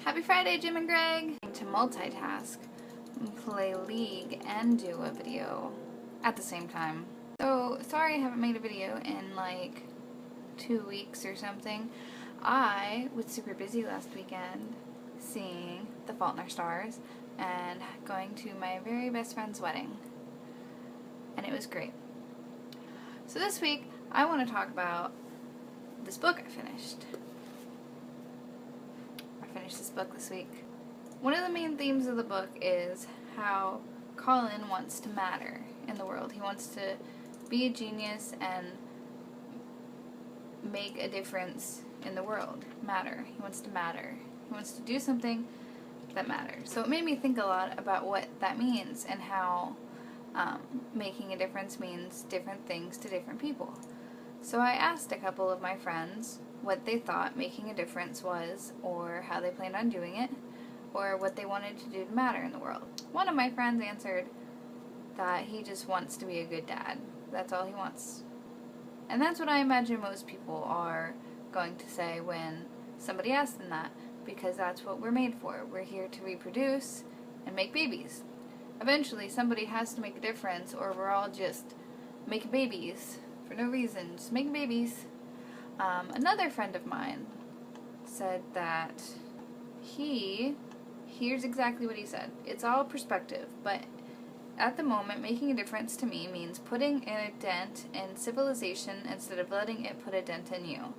Happy Friday, Jim and Greg! To multitask, play League, and do a video at the same time. So, sorry I haven't made a video in like 2 weeks or something. I was super busy last weekend seeing The Fault in Our Stars and going to my very best friend's wedding. And it was great. So this week, I want to talk about this book I finished. I finished this book this week. One of the main themes of the book is how Colin wants to matter in the world. He wants to be a genius and make a difference in the world. Matter. He wants to matter. He wants to do something that matters. So it made me think a lot about what that means and how making a difference means different things to different people. So I asked a couple of my friends what they thought making a difference was, or how they planned on doing it, or what they wanted to do to matter in the world. One of my friends answered that he just wants to be a good dad. That's all he wants. And that's what I imagine most people are going to say when somebody asks them that, because that's what we're made for. We're here to reproduce and make babies. Eventually somebody has to make a difference, or we're all just making babies for no reason, just making babies. Another friend of mine said that here's exactly what he said. It's all perspective, but at the moment, making a difference to me means putting in a dent in civilization instead of letting it put a dent in you.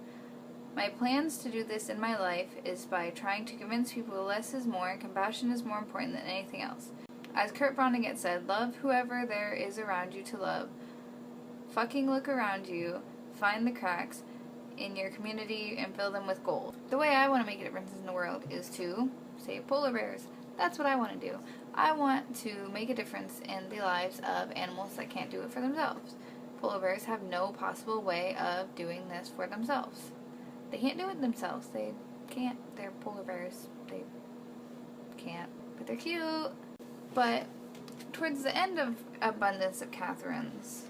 My plans to do this in my life is by trying to convince people less is more and compassion is more important than anything else. As Kurt Vonnegut said, love whoever there is around you to love. Fucking look around you, find the cracks in your community and fill them with gold. The way I want to make a difference in the world is to save polar bears. That's what I want to do. I want to make a difference in the lives of animals that can't do it for themselves. Polar bears have no possible way of doing this for themselves. They can't do it themselves. They can't. They're polar bears. They can't. But they're cute. But towards the end of Abundance of Catherine's,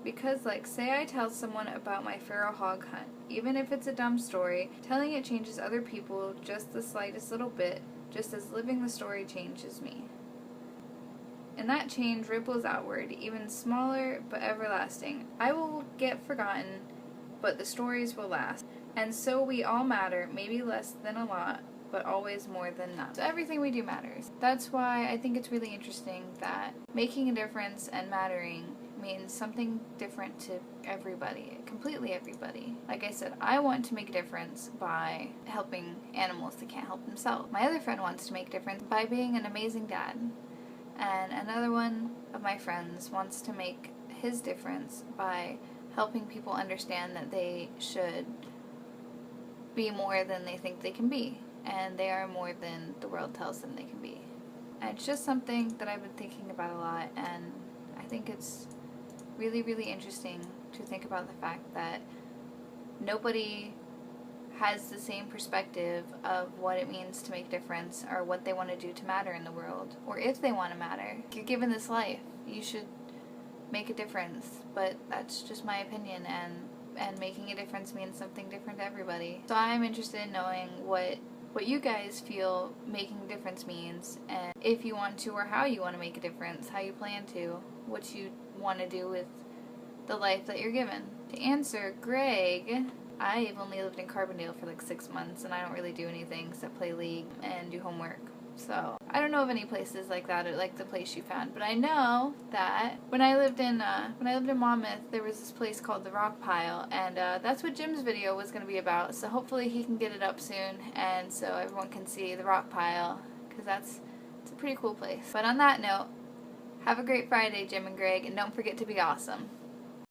because, like, say I tell someone about my feral hog hunt, even if it's a dumb story, telling it changes other people just the slightest little bit, just as living the story changes me. And that change ripples outward, even smaller but everlasting. I will get forgotten, but the stories will last. And so we all matter, maybe less than a lot, but always more than none. So everything we do matters. That's why I think it's really interesting that making a difference and mattering means something different to everybody, completely everybody. Like I said, I want to make a difference by helping animals that can't help themselves. My other friend wants to make a difference by being an amazing dad. And another one of my friends wants to make his difference by helping people understand that they should be more than they think they can be. And they are more than the world tells them they can be. And it's just something that I've been thinking about a lot, and I think it's really, really interesting to think about the fact that nobody has the same perspective of what it means to make a difference or what they want to do to matter in the world, or if they want to matter. If you're given this life, you should make a difference, but that's just my opinion, and making a difference means something different to everybody. So I'm interested in knowing what you guys feel making a difference means, and if you want to, or how you want to make a difference, how you plan to, what you want to do with the life that you're given. To answer Greg, I've only lived in Carbondale for like 6 months, and I don't really do anything except play League and do homework. So I don't know of any places like that, or like the place you found, but I know that when I lived in Monmouth, there was this place called the Rock Pile, and that's what Jim's video was going to be about. So hopefully he can get it up soon, and so everyone can see the Rock Pile, because it's a pretty cool place. But on that note, have a great Friday, Jim and Greg, and don't forget to be awesome.